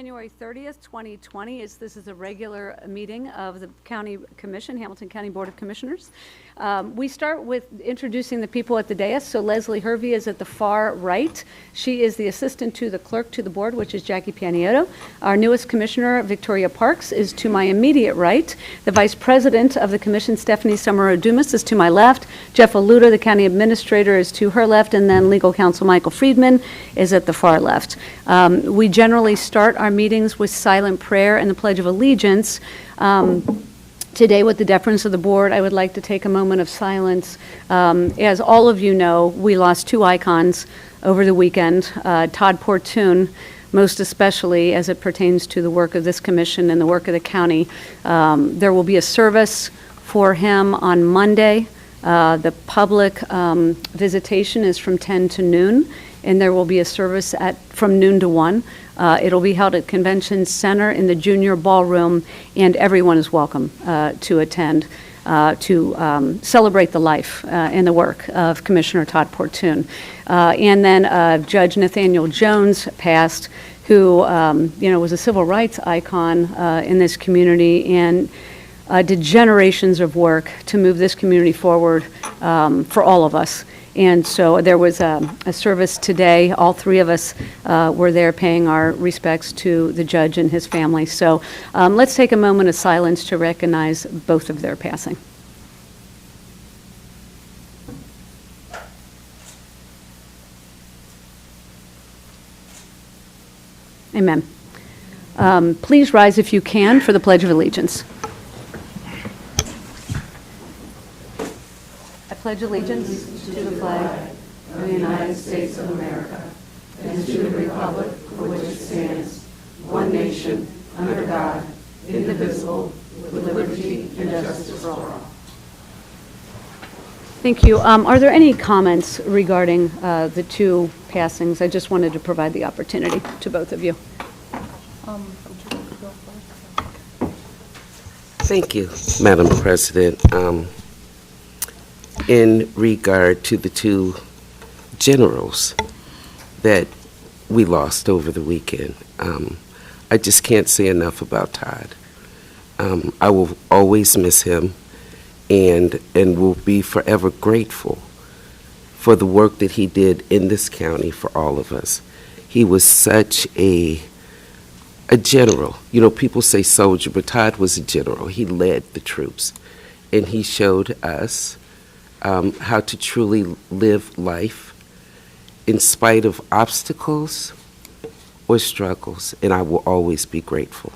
January 30th, 2020. This is a regular meeting of the County Commission, Hamilton County Board of Commissioners. We start with introducing the people at the dais. So Leslie Hervey is at the far right. She is the assistant to the clerk to the board, which is Jackie Paniotto. Our newest commissioner, Victoria Parks, is to my immediate right. The vice president of the commission, Stephanie Summer-Dumas, is to my left. Jeff Aluda, the county administrator, is to her left, and then legal counsel Michael Friedman is at the far left. We generally start our meetings with silent prayer and the Pledge of Allegiance. Today, with the deference of the board, I would like to take a moment of silence. As all of you know, we lost two icons over the weekend. Todd Portune, most especially as it pertains to the work of this commission and the work of the county. There will be a service for him on Monday. The public visitation is from 10 to noon, and there will be a service from noon to 1. It'll be held at Convention Center in the Junior Ballroom, and everyone is welcome to attend to celebrate the life and the work of Commissioner Todd Portune. And then Judge Nathaniel Jones passed, who was a civil rights icon in this community and did generations of work to move this community forward for all of us. And so there was a service today. All three of us were there paying our respects to the judge and his family. So let's take a moment of silence to recognize both of their passing. Amen. Please rise if you can for the Pledge of Allegiance. I pledge allegiance to the flag of the United States of America and to the republic for which it stands, one nation, under God, indivisible, with liberty and justice for all. Thank you. Are there any comments regarding the two passings? I just wanted to provide the opportunity to both of you. Thank you, Madam President. In regard to the two generals that we lost over the weekend, I just can't say enough about Todd. I will always miss him and will be forever grateful for the work that he did in this county for all of us. He was such a general. You know, people say soldier, but Todd was a general. He led the troops, and he showed us how to truly live life in spite of obstacles or struggles, and I will always be grateful.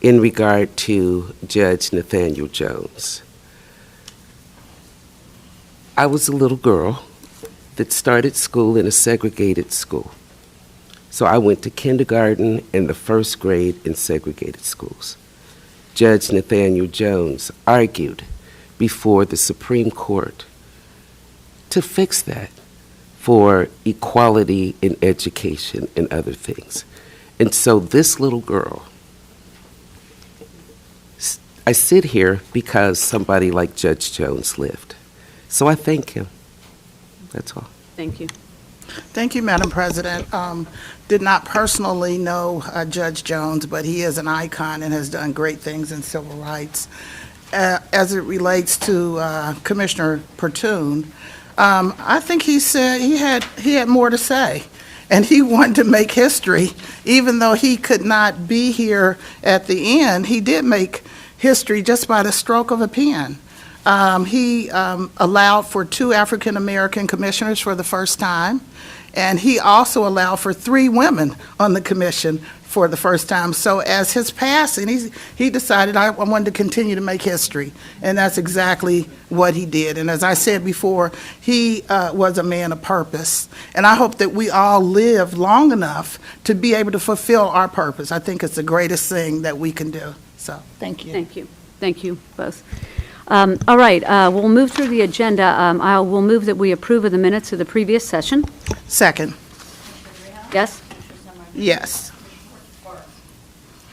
In regard to Judge Nathaniel Jones, I was a little girl that started school in a segregated school. So I went to kindergarten and the first grade in segregated schools. Judge Nathaniel Jones argued before the Supreme Court to fix that for equality in education and other things. And so this little girl, I sit here because somebody like Judge Jones lived. So I thank him. That's all. Thank you. Thank you, Madam President. Did not personally know Judge Jones, but he is an icon and has done great things in civil rights. As it relates to Commissioner Portune, I think he said he had more to say, and he wanted to make history. Even though he could not be here at the end, he did make history just by the stroke of a pen. He allowed for 2 African American commissioners for the first time, and he also allowed for 3 women on the commission for the first time. So as his passing, he decided I wanted to continue to make history, and that's exactly what he did. And as I said before, he was a man of purpose, and I hope that we all live long enough to be able to fulfill our purpose. I think it's the greatest thing that we can do. So thank you. Thank you. Thank you both. All right, we'll move through the agenda. I will move that we approve of the minutes of the previous session. Second. Yes? Yes.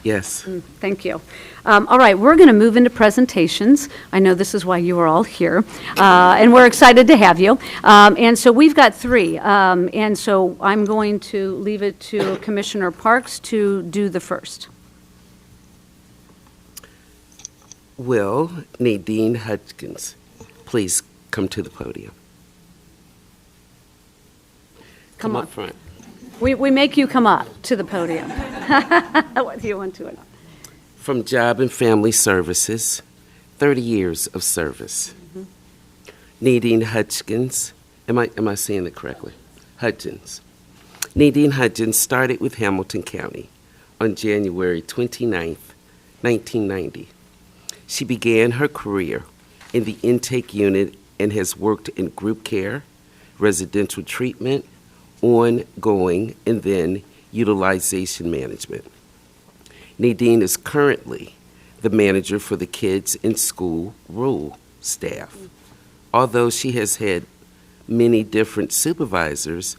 Yes. Thank you. All right, we're going to move into presentations. I know this is why you are all here, and we're excited to have you. And so we've got three, and so I'm going to leave it to Commissioner Parks to do the first. Will Nadine Hudgens please come to the podium? Come on. up front. We make you come up to the podium. What do you want to? From Job and Family Services, 30 years of service. Nadine Hudgens, am I saying it correctly? Hudgens. Nadine Hudgens started with Hamilton County on January 29th, 1990. She began her career in the intake unit and has worked in group care, residential treatment, ongoing, and then utilization management. Nadine is currently the manager for the Kids in School Rural staff. Although she has had many different supervisors,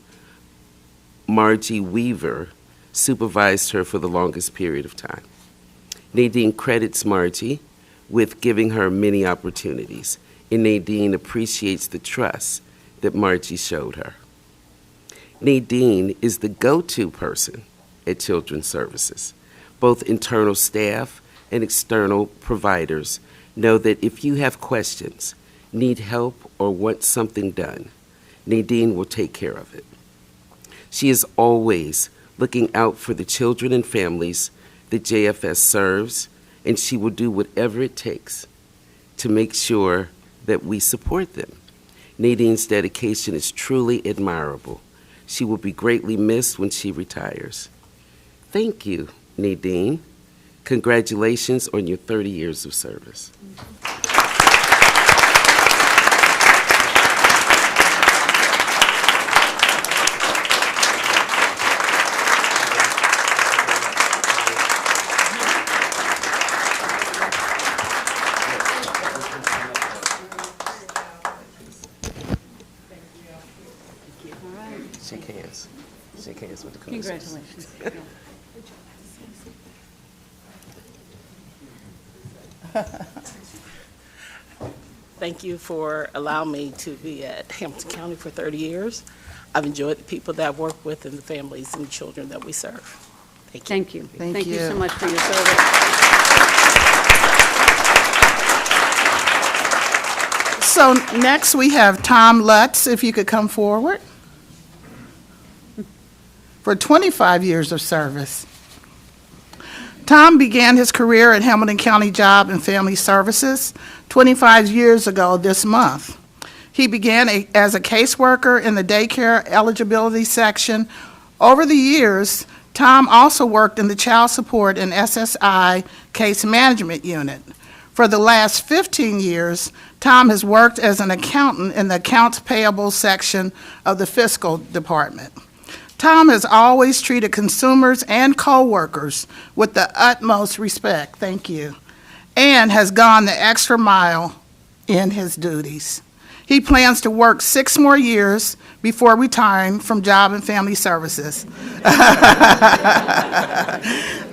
Margie Weaver supervised her for the longest period of time. Nadine credits Margie with giving her many opportunities, and Nadine appreciates the trust that Margie showed her. Nadine is the go-to person at Children's Services. Both internal staff and external providers know that if you have questions, need help, or want something done, Nadine will take care of it. She is always looking out for the children and families that JFS serves, and she will do whatever it takes to make sure that we support them. Nadine's dedication is truly admirable. She will be greatly missed when she retires. Thank you, Nadine. Congratulations on your 30 years of service. Shake hands. Shake hands with the commissioners. Congratulations. Thank you for allowing me to be at Hamilton County for 30 years. I've enjoyed the people that I work with and the families and children that we serve. Thank you. Thank you. Thank you you. so much for your service. So next we have Tom Lutz, if you could come forward, for 25 years of service. Tom began his career at Hamilton County Job and Family Services 25 years ago this month. He began as a caseworker in the daycare eligibility section. Over the years, Tom also worked in the child support and SSI case management unit. For the last 15 years, Tom has worked as an accountant in the accounts payable section of the fiscal department. Tom has always treated consumers and co-workers with the utmost respect, thank you, and has gone the extra mile in his duties. He plans to work 6 more years before retiring from Job and Family Services.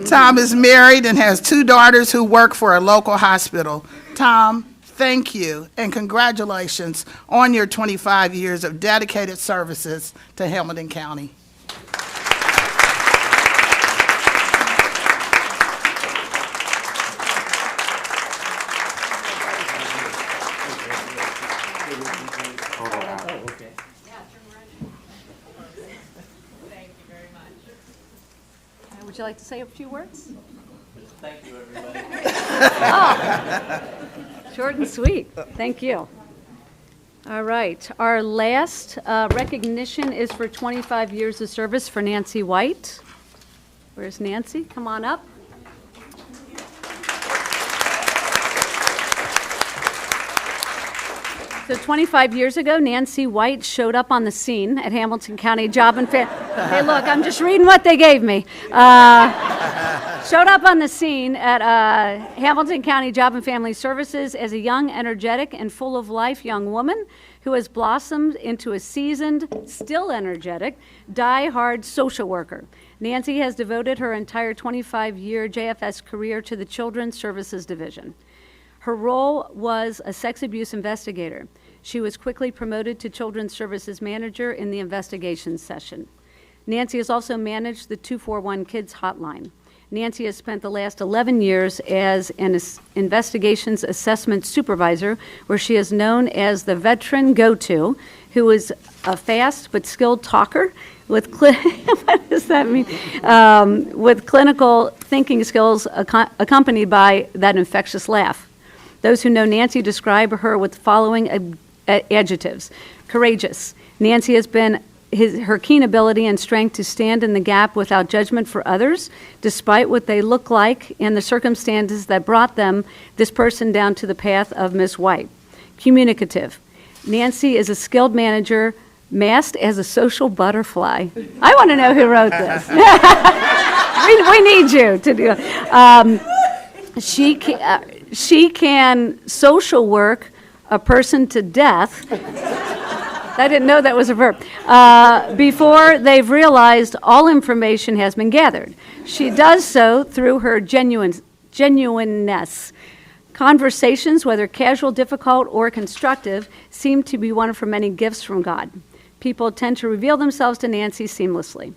Tom is married and has 2 daughters who work for a local hospital. Tom, thank you and congratulations on your 25 years of dedicated services to Hamilton County. Would you like to say a few words? Thank you, everybody. Short and sweet. Thank you. All right. Our last recognition is for 25 years of service for Nancy White. Where's Nancy? Come on up. So 25 years ago, Nancy White showed up on the scene at Hamilton County Job and Family. Hey, look, I'm just reading what they gave me. Showed up on the scene at Hamilton County Job and Family Services as a young, energetic, and full of life young woman who has blossomed into a seasoned, still energetic, die-hard social worker. Nancy has devoted her entire 25-year JFS career to the Children's Services Division. Her role was a sex abuse investigator. She was quickly promoted to Children's Services Manager in the investigations session. Nancy has also managed the 241 Kids Hotline. Nancy has spent the last 11 years as an investigations assessment supervisor, where she is known as the veteran go-to, who is a fast but skilled talker with what does that mean? With clinical thinking skills accompanied by that infectious laugh. Those who know Nancy describe her with the following adjectives: courageous. Nancy has been her keen ability and strength to stand in the gap without judgment for others, despite what they look like and the circumstances that brought this person down to the path of Miss White. Communicative. Nancy is a skilled manager, masked as a social butterfly. I want to know who wrote this. we need you to do it. She can social work a person to death. I didn't know that was a verb. Before they've realized all information has been gathered. She does so through her genuineness. Conversations, whether casual, difficult, or constructive, seem to be one of her many gifts from God. People tend to reveal themselves to Nancy seamlessly.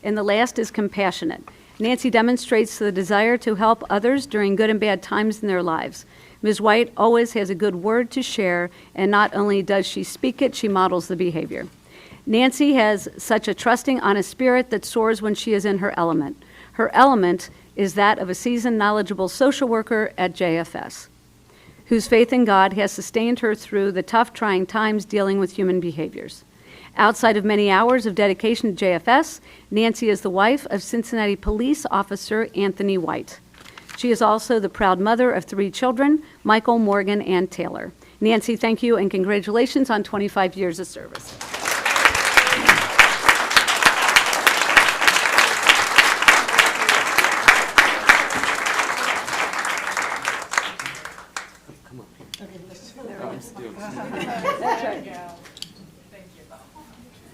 And the last is compassionate. Nancy demonstrates the desire to help others during good and bad times in their lives. Ms. White always has a good word to share, and not only does she speak it, she models the behavior. Nancy has such a trusting, honest spirit that soars when she is in her element. Her element is that of a seasoned, knowledgeable social worker at JFS, whose faith in God has sustained her through the tough, trying times dealing with human behaviors. Outside of many hours of dedication to JFS, Nancy is the wife of Cincinnati Police Officer Anthony White. She is also the proud mother of 3 children, Michael, Morgan, and Taylor. Nancy, thank you and congratulations on 25 years of service. That's right.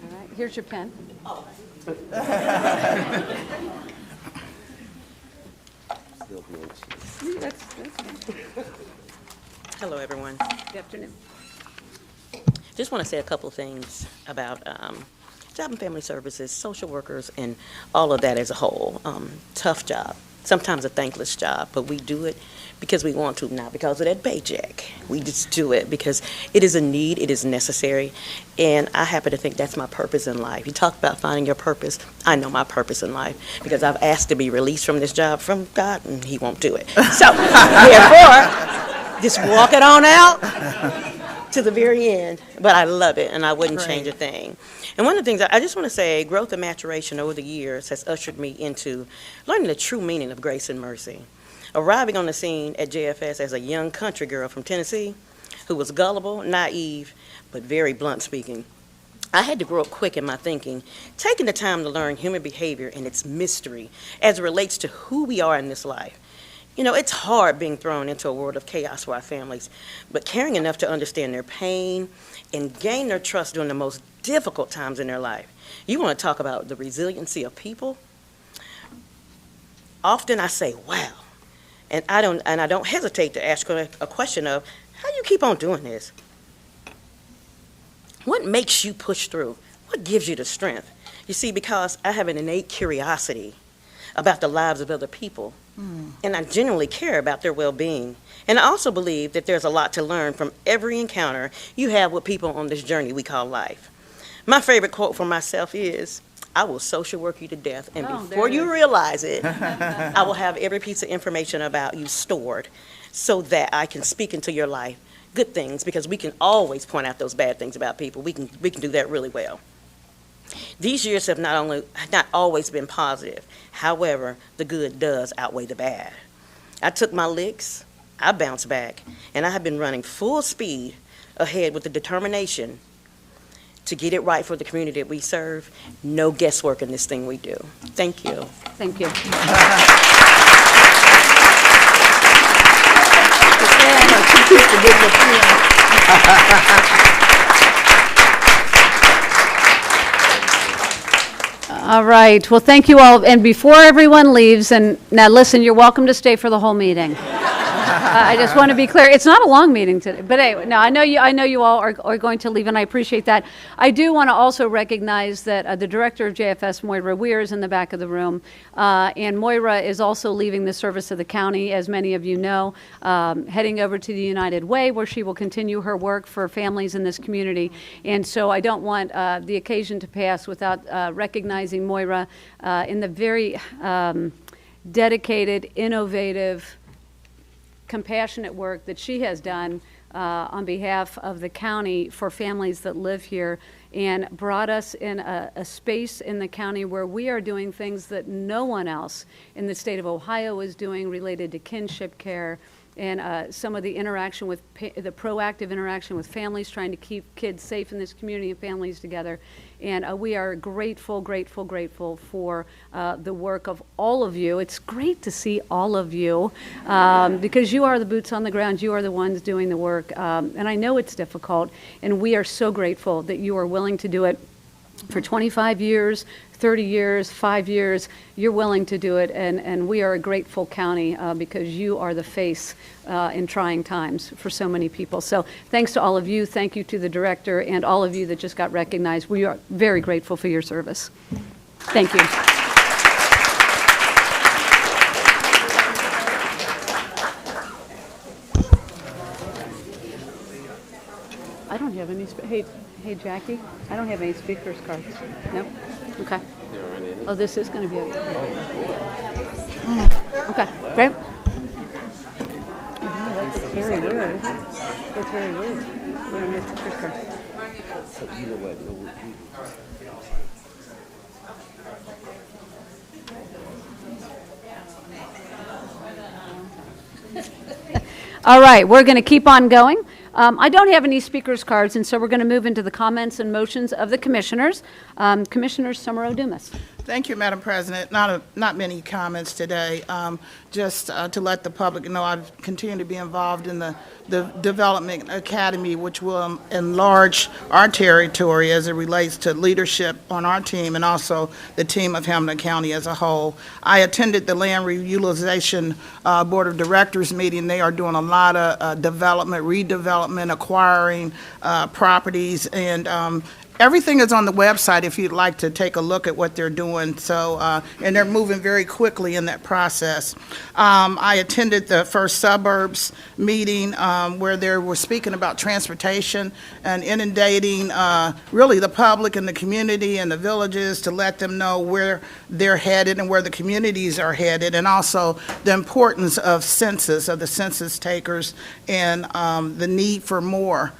All right, here's your pen. That's fine. Hello, everyone. Good afternoon. Just want to say a couple of things about Job and Family Services, social workers, and all of that as a whole. Tough job, sometimes a thankless job, but we do it because we want to, not because of that paycheck. We just do it because it is a need, it is necessary, and I happen to think that's my purpose in life. You talk about finding your purpose. I know my purpose in life because I've asked to be released from this job from God, and He won't do it. So, therefore, just walk it on out to the very end. But I love it, and I wouldn't change a thing. And one of the things I just want to say, growth and maturation over the years has ushered me into learning the true meaning of grace and mercy. Arriving on the scene at JFS as a young country girl from Tennessee who was gullible, naive, but very blunt speaking, I had to grow up quick in my thinking, taking the time to learn human behavior and its mystery as it relates to who we are in this life. You know, it's hard being thrown into a world of chaos for our families, but caring enough to understand their pain and gain their trust during the most difficult times in their life. You want to talk about the resiliency of people? Often I say, wow. And I don't hesitate to ask a question of, how do you keep on doing this? What makes you push through? What gives you the strength? You see, because I have an innate curiosity about the lives of other people, and I genuinely care about their well-being. And I also believe that there's a lot to learn from every encounter you have with people on this journey we call life. My favorite quote for myself is, I will social work you to death, and before you realize it, I will have every piece of information about you stored so that I can speak into your life good things, because we can always point out those bad things about people. We can do that really well. These years have not always been positive. However, the good does outweigh the bad. I took my licks, I bounced back, and I have been running full speed ahead with the determination to get it right for the community that we serve. No guesswork in this thing we do. Thank you. Thank you. All right, well, thank you all, and before everyone leaves, and now listen, you're welcome to stay for the whole meeting. I just want to be clear, it's not a long meeting today, but anyway, no, I know you all are going to leave, and I appreciate that. I do want to also recognize that the director of JFS, Moira Weir, is in the back of the room, and Moira is also leaving the service of the county, as many of you know, heading over to the United Way, where she will continue her work for families in this community, and so I don't want the occasion to pass without recognizing Moira in the very dedicated, innovative, compassionate work that she has done on behalf of the county for families that live here, and brought us in a space in the county where we are doing things that no one else in the state of Ohio is doing related to kinship care and some of the interaction with the proactive interaction with families, trying to keep kids safe in this community and families together. And we are grateful, grateful, grateful for the work of all of you. It's great to see all of you because you are the boots on the ground. You are the ones doing the work. And I know it's difficult, and we are so grateful that you are willing to do it for 25 years, 30 years, 5 years. You're willing to do it, and we are a grateful county because you are the face in trying times for so many people. So thanks to all of you. Thank you to the director and all of you that just got recognized. We are very grateful for your service. Thank you. I don't have any, hey Jackie, I don't have any speakers cards. No? Okay. Oh, this is going to be okay, great. That's very weird. That's very weird. We don't have speakers cards. All right, we're going to keep on going. I don't have any speakers cards, and so we're going to move into the comments and motions of the commissioners. Commissioner Summer-Dumas. Thank you, Madam President. Not many comments today. Just to let the public know, I've continued to be involved in the Development Academy, which will enlarge our territory as it relates to leadership on our team and also the team of Hamilton County as a whole. I attended the Land Reutilization Board of Directors meeting. They are doing a lot of development, redevelopment, acquiring properties, and everything is on the website if you'd like to take a look at what they're doing. So, and they're moving very quickly in that process. I attended the First Suburbs meeting where they were speaking about transportation and inundating really the public and the community and the villages to let them know where they're headed and where the communities are headed, and also the importance of the census takers, and the need for more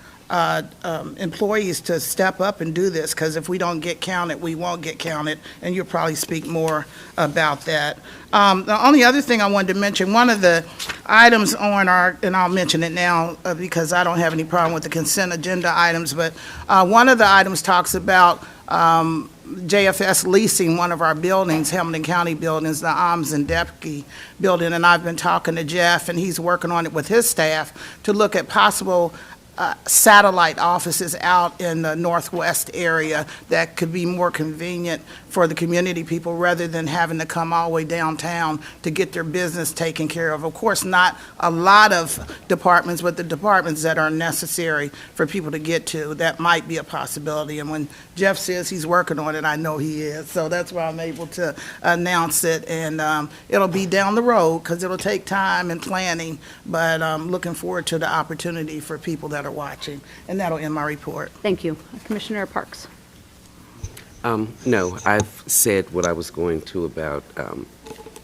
employees to step up and do this, because if we don't get counted, we won't get counted, and you'll probably speak more about that. The only other thing I wanted to mention, one of the items on our, and I'll mention it now because I don't have any problem with the consent agenda items, but one of the items talks about JFS leasing one of our buildings, Hamilton County buildings, the Alms and Depke building, and I've been talking to Jeff, and he's working on it with his staff to look at possible satellite offices out in the northwest area that could be more convenient for the community people rather than having to come all the way downtown to get their business taken care of. Of course, not a lot of departments, but the departments that are necessary for people to get to, that might be a possibility. And when Jeff says he's working on it, I know he is. So that's why I'm able to announce it. And it'll be down the road because it'll take time and planning, but I'm looking forward to the opportunity for people that are watching. And that'll end my report. Thank you. Commissioner Parks. No, I've said what I was going to about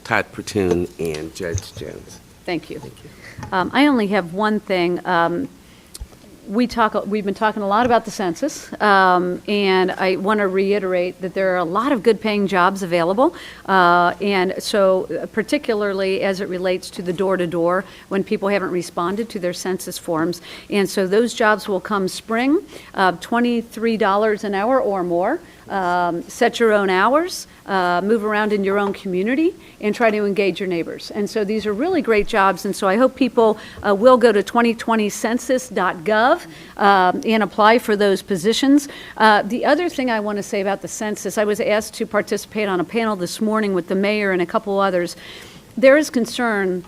Todd Pertune and Judge Jones. Thank you. Thank you. I only have one thing. We've been talking a lot about the census, and I want to reiterate that there are a lot of good-paying jobs available, and so particularly as it relates to the door-to-door when people haven't responded to their census forms. And so those jobs will come spring, $23 an hour or more. set your own hours, move around in your own community, and try to engage your neighbors. And so these are really great jobs, and so I hope people will go to 2020census.gov and apply for those positions. The other thing I want to say about the census, I was asked to participate on a panel this morning with the mayor and a couple others. There is concern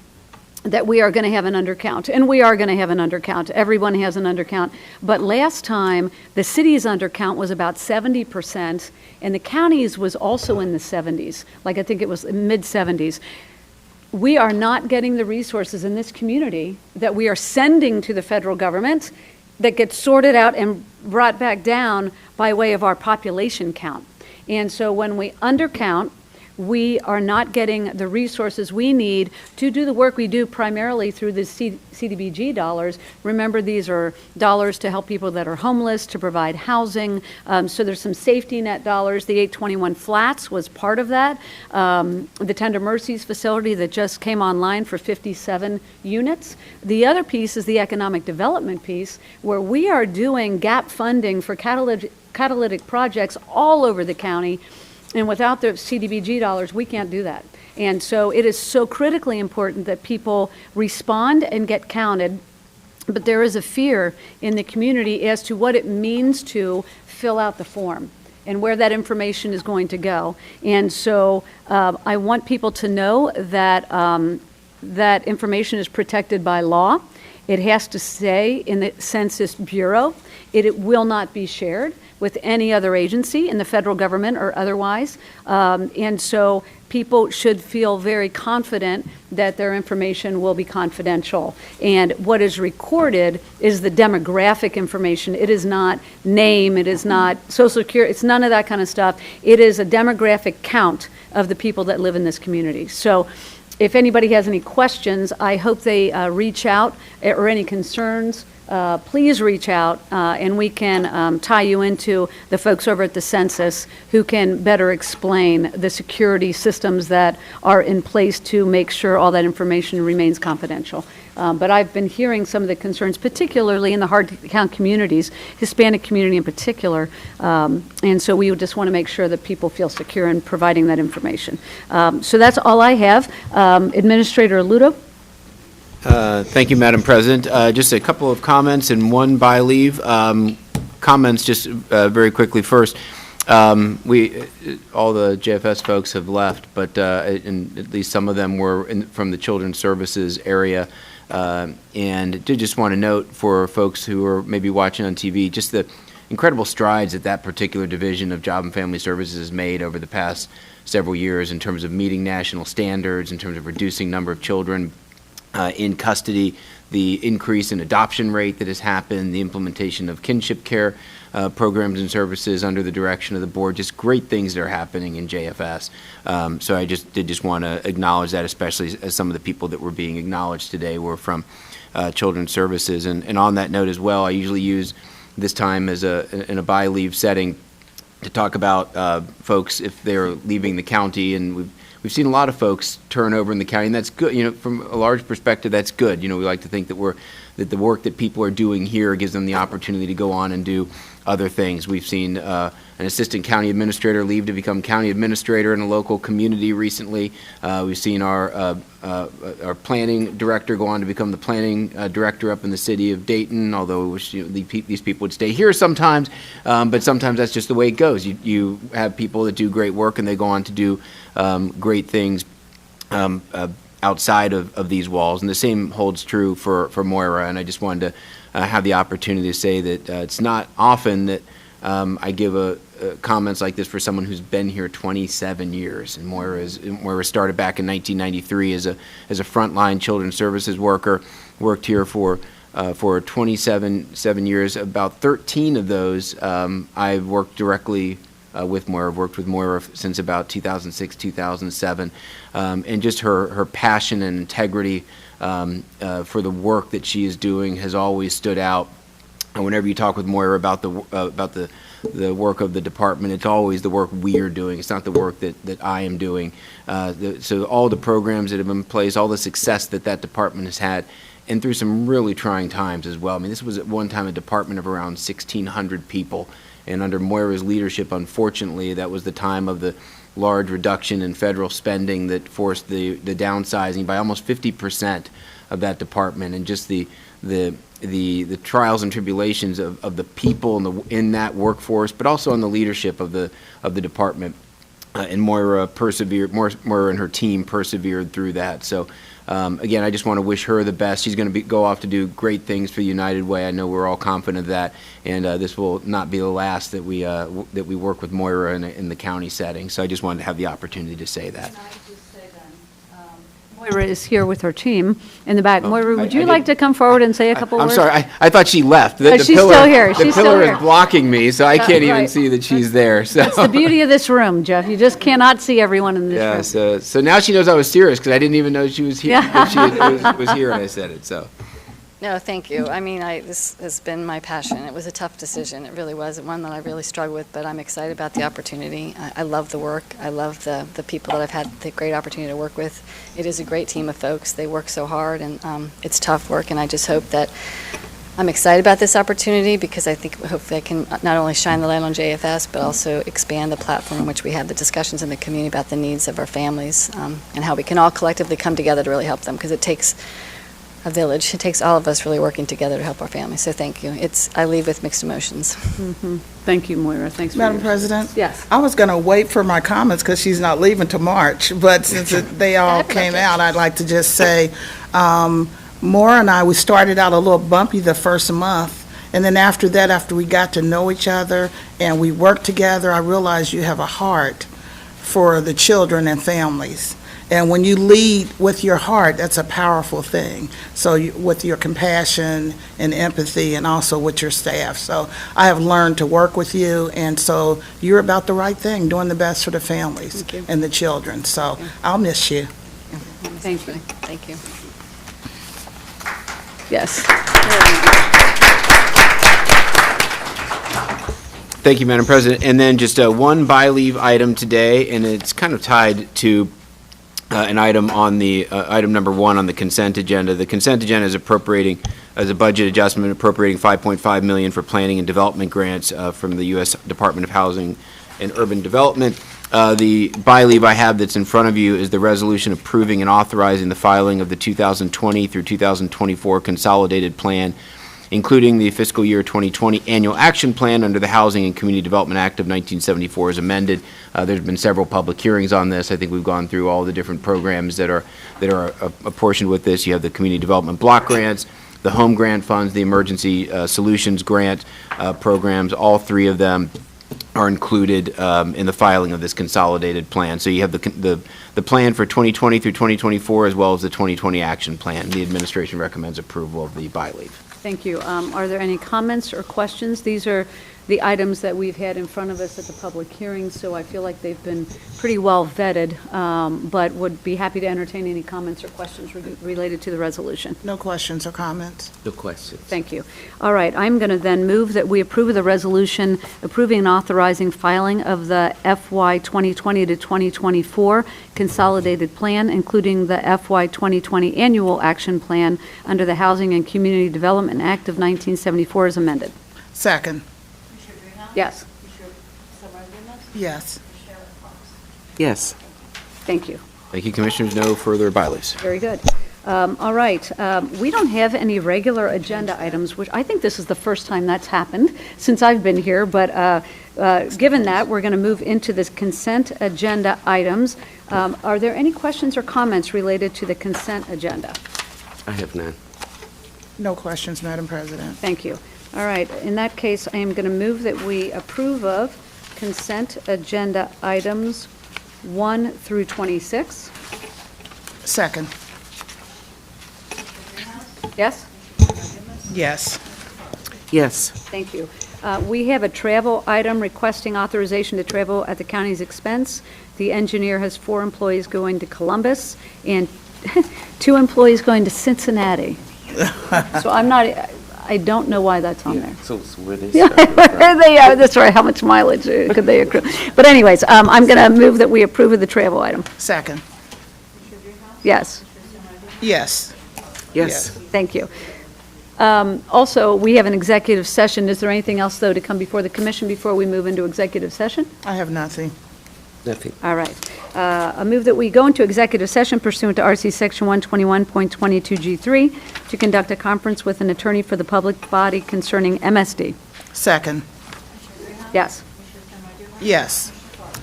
that we are going to have an undercount, and we are going to have an undercount. Everyone has an undercount. But last time, the city's undercount was about 70%, and the county's was also in the 70s, like I think it was mid-70s. We are not getting the resources in this community that we are sending to the federal government that get sorted out and brought back down by way of our population count. And so when we undercount, we are not getting the resources we need to do the work we do primarily through the CDBG dollars. Remember, these are dollars to help people that are homeless, to provide housing. So there's some safety net dollars. The 821 Flats was part of that. The Tender Mercies facility that just came online for 57 units. The other piece is the economic development piece, where we are doing gap funding for catalytic projects all over the county. And without the CDBG dollars, we can't do that. And so it is so critically important that people respond and get counted. But there is a fear in the community as to what it means to fill out the form and where that information is going to go. And so I want people to know that that information is protected by law. It has to stay in the Census Bureau. It will not be shared with any other agency in the federal government or otherwise. And so people should feel very confident that their information will be confidential. And what is recorded is the demographic information. It is not name, it is not social security, it's none of that kind of stuff. It is a demographic count of the people that live in this community. So if anybody has any questions, I hope they reach out, or any concerns, please reach out, and we can tie you into the folks over at the census who can better explain the security systems that are in place to make sure all that information remains confidential. But I've been hearing some of the concerns, particularly in the hard-to-count communities, Hispanic community in particular, and so we just want to make sure that people feel secure in providing that information. So that's all I have. Administrator Ludo? Thank you, Madam President. Just a couple of comments and one by leave. Comments just very quickly first. All the JFS folks have left, but and at least some of them were from the Children's Services area. And did just want to note for folks who are maybe watching on TV, just the incredible strides that particular division of Job and Family Services has made over the past several years in terms of meeting national standards, in terms of reducing number of children in custody, the increase in adoption rate that has happened, the implementation of kinship care programs and services under the direction of the board, just great things that are happening in JFS. So I did want to acknowledge that, especially as some of the people that were being acknowledged today were from Children's Services. And on that note as well, I usually use this time as in a by-leave setting to talk about folks if they're leaving the county, and we've seen a lot of folks turn over in the county, and that's good. You know, from a large perspective, that's good. You know, we like to think that that the work that people are doing here gives them the opportunity to go on and do other things. We've seen an assistant county administrator leave to become county administrator in a local community recently. We've seen our planning director go on to become the planning director up in the city of Dayton, although we wish these people would stay here sometimes, but sometimes that's just the way it goes. You have people that do great work and they go on to do great things outside of these walls, and the same holds true for Moira. And I just wanted to have the opportunity to say that it's not often that I give comments like this for someone who's been here 27 years. And Moira started back in 1993 as a frontline children's services worker, worked here for 27 years. About 13 of those I've worked directly with Moira. I've worked with Moira since about 2006, 2007, and just her passion and integrity for the work that she is doing has always stood out. And whenever you talk with Moira about the work of the department, it's always the work we are doing. It's not the work that I am doing. So all the programs that have been in place, all the success that department has had, and through some really trying times as well. I mean, this was at one time a department of around 1,600 people. And under Moira's leadership, unfortunately, that was the time of the large reduction in federal spending that forced the downsizing by almost 50% of that department, and just the trials and tribulations of the people in that workforce, but also on the leadership of the department. And Moira persevered. Moira and her team persevered through that. So, again, I just want to wish her the best. She's going to go off to do great things for the United Way. I know we're all confident of that, and this will not be the last that we work with Moira in the county setting. So I just wanted to have the opportunity to say that. Moira is here with her team in the back. Oh, Moira, would I you like to come forward and say a couple I'm words? sorry, I thought she left. She's still here. She's The still pillar here. is blocking me, so I can't even right. see that she's there. So. That's the beauty of this room, Jeff. You just cannot see everyone in this Yeah, room. so now she knows I was serious, because I didn't even know she was here. That she was here when I said it. So. No, thank you. I mean, this has been my passion. It was a tough decision. It really was, one that I really struggled with, but I'm excited about the opportunity. I love the work. I love the people that I've had the great opportunity to work with. It is a great team of folks. They work so hard, and it's tough work, and I just hope that I'm excited about this opportunity, because I think hopefully I can not only shine the light on JFS, but also expand the platform in which we have the discussions in the community about the needs of our families, and how we can all collectively come together to really help them, because it takes a village. It takes all of us really working together to help our families. So thank you. I leave with mixed emotions. Thank you, Moira. Thanks for Madam your- President? Yes. I was going to wait for my comments because she's not leaving till March, but since they all came out, I'd like to just say, Maura and I, we started out a little bumpy the first month, and then after that, after we got to know each other and we worked together, I realized you have a heart for the children and families. And when you lead with your heart, that's a powerful thing. So with your compassion and empathy, and also with your staff. So I have learned to work with you, and so you're about the right thing, doing the best for the families and the children. So I'll miss you. Thank you. Thank you. Yes. Thank you, Madam President. And then just one by-leave item today, and it's kind of tied to an item on the, item number 1 on the consent agenda. The consent agenda is appropriating, as a budget adjustment, appropriating $5.5 million for planning and development grants from the U.S. Department of Housing and Urban Development. The by-leave I have that's in front of you is the resolution approving and authorizing the filing of the 2020 through 2024 consolidated plan, including the fiscal year 2020 annual action plan under the Housing and Community Development Act of 1974 as amended. There's been several public hearings on this. I think we've gone through all the different programs that are apportioned with this. You have the community development block grants, the home grant funds, the emergency solutions grant programs. All three of them are included in the filing of this consolidated plan. So you have the plan for 2020 through 2024, as well as the 2020 action plan. The administration recommends approval of the by-leave. Thank you. Are there any comments or questions? These are the items that we've had in front of us at the public hearing, so I feel like they've been pretty well vetted, but would be happy to entertain any comments or questions related to the resolution. No questions or comments? No questions. Thank you. All right, I'm going to then move that we approve of the resolution approving and authorizing filing of the FY 2020 to 2024 consolidated plan, including the FY 2020 annual action plan under the Housing and Community Development Act of 1974 as amended. Second. Yes. Yes. Yes. Thank you. Thank you, Commissioners. No further by-leaves. Very good. All right, we don't have any regular agenda items, which I think this is the first time that's happened since I've been here, but given that, we're going to move into this consent agenda items. Are there any questions or comments related to the consent agenda? I have none. No questions, Madam President. Thank you. All right, in that case, I am going to move that we approve of consent agenda items 1 through 26. Second. Yes? Yes. Yes. Thank you. We have a travel item requesting authorization to travel at the county's expense. The engineer has 4 employees going to Columbus and 2 employees going to Cincinnati. So I don't know why that's on there. So where they Yeah, they are, that's right, how much mileage could they accrue? But anyways, I'm going to move that we approve of the travel item. Second. Yes, Yes. Yes. thank you. Also, we have an executive session. Is there anything else, though, to come before the commission before we move into executive session? I have nothing. Nothing. All right. I move that we go into executive session pursuant to RC Section 121.22G3 to conduct a conference with an attorney for the public body concerning MSD. Second. Yes, Yes.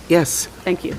Yes. thank you.